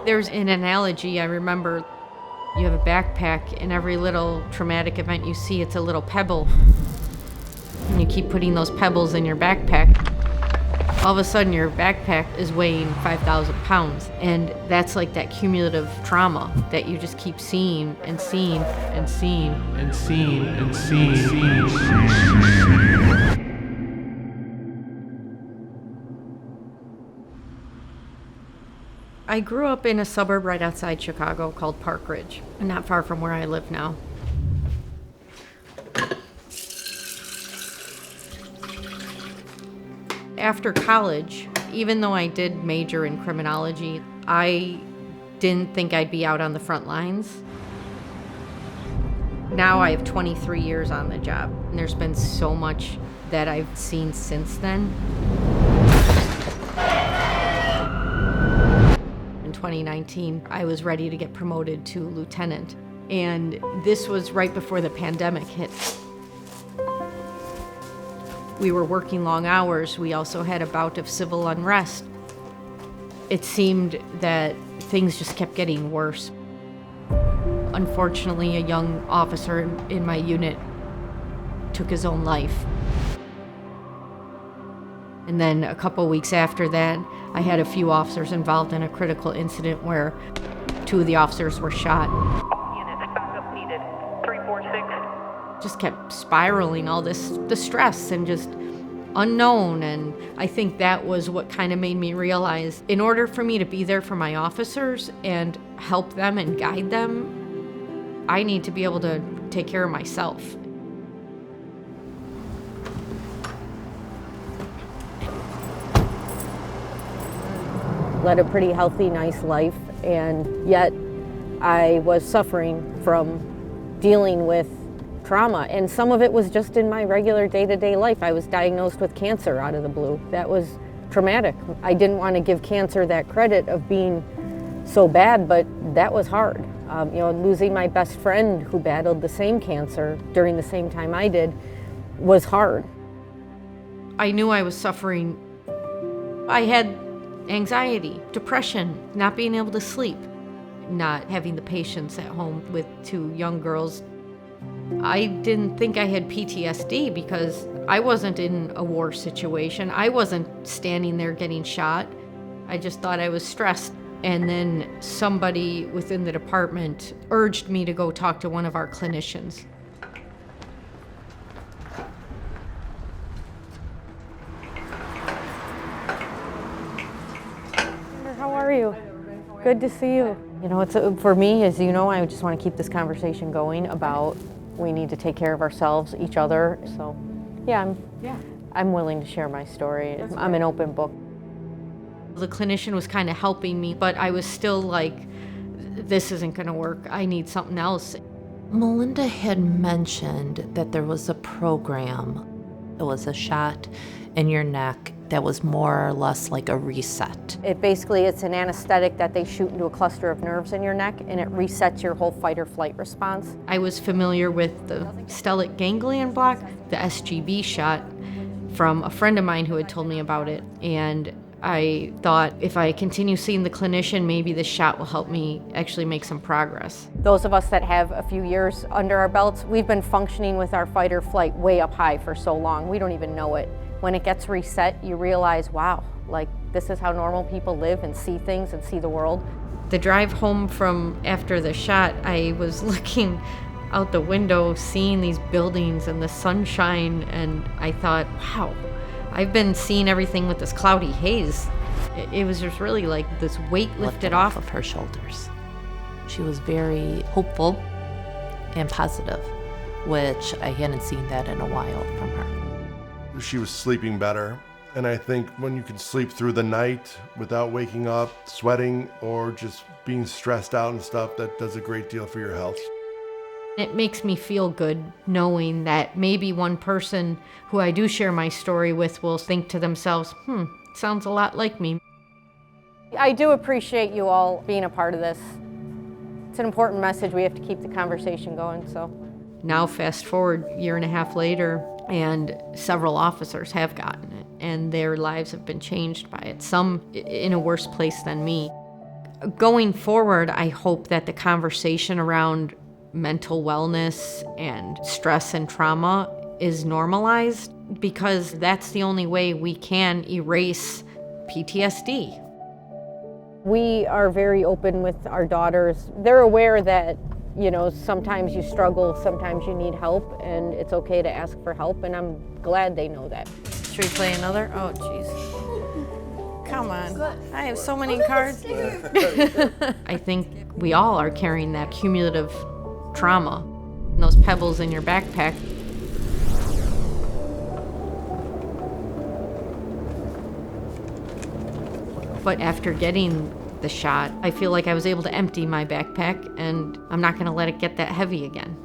There's an analogy I remember. You have a backpack, and every little traumatic event you see, it's a little pebble. And you keep putting those pebbles in your backpack. All of a sudden, your backpack is weighing 5,000 pounds. And that's like that cumulative trauma that you just keep seeing and seeing and seeing and seeing and seeing and seeing. I grew up in a suburb right outside Chicago called Park Ridge, not far from where I live now. After college, even though I did major in criminology, I didn't think I'd be out on the front lines. Now I have 23 years on the job, and there's been so much that I've seen since then. In 2019, I was ready to get promoted to lieutenant, and this was right before the pandemic hit. We were working long hours. We also had a bout of civil unrest. It seemed that things just kept getting worse. Unfortunately, a young officer in my unit took his own life. And then a couple weeks after that, I had a few officers involved in a critical incident where 2 of the officers were shot. Unit backup needed. 346. Just kept spiraling, all the stress and just unknown. And I think that was what kind of made me realize, in order for me to be there for my officers and help them and guide them, I need to be able to take care of myself. Led a pretty healthy, nice life, and yet I was suffering from dealing with trauma, and some of it was just in my regular day-to-day life. I was diagnosed with cancer out of the blue. That was traumatic. I didn't want to give cancer that credit of being so bad, but that was hard. Losing my best friend who battled the same cancer during the same time I did was hard. I knew I was suffering. I had anxiety, depression, not being able to sleep, not having the patience at home with 2 young girls. I didn't think I had PTSD because I wasn't in a war situation. I wasn't standing there getting shot. I just thought I was stressed. And then somebody within the department urged me to go talk to one of our clinicians. How are you? Good to see you. It's for me, as you know, I just want to keep this conversation going about we need to take care of ourselves, each other. So, I'm willing to share my story. I'm an open book. The clinician was kind of helping me, but I was still like, this isn't going to work. I need something else. Melinda had mentioned that there was a program. It was a shot in your neck that was more or less like a reset. It's an anesthetic that they shoot into a cluster of nerves in your neck, and it resets your whole fight or flight response. I was familiar with the stellate ganglion block, the SGB shot, from a friend of mine who had told me about it. And I thought, if I continue seeing the clinician, maybe this shot will help me actually make some progress. Those of us that have a few years under our belts, we've been functioning with our fight or flight way up high for so long, we don't even know it. When it gets reset, you realize, wow, this is how normal people live and see things and see the world. The drive home from after the shot, I was looking out the window, seeing these buildings and the sunshine, and I thought, wow, I've been seeing everything with this cloudy haze. It was just really like this weight lifted off of her shoulders. She was very hopeful and positive, which I hadn't seen that in a while from her. She was sleeping better, and I think when you can sleep through the night without waking up, sweating, or just being stressed out and stuff, that does a great deal for your health. It makes me feel good knowing that maybe one person who I do share my story with will think to themselves, sounds a lot like me. I do appreciate you all being a part of this. It's an important message. We have to keep the conversation going, so. Now fast forward 1.5 years later, and several officers have gotten it, and their lives have been changed by it, some in a worse place than me. Going forward, I hope that the conversation around mental wellness and stress and trauma is normalized, because that's the only way we can erase PTSD. We are very open with our daughters. They're aware that, sometimes you struggle, sometimes you need help, and it's okay to ask for help, and I'm glad they know that. Should we play another? Oh, jeez. Come on. I have so many cards. I think we all are carrying that cumulative trauma, and those pebbles in your backpack. But after getting the shot, I feel like I was able to empty my backpack, and I'm not going to let it get that heavy again.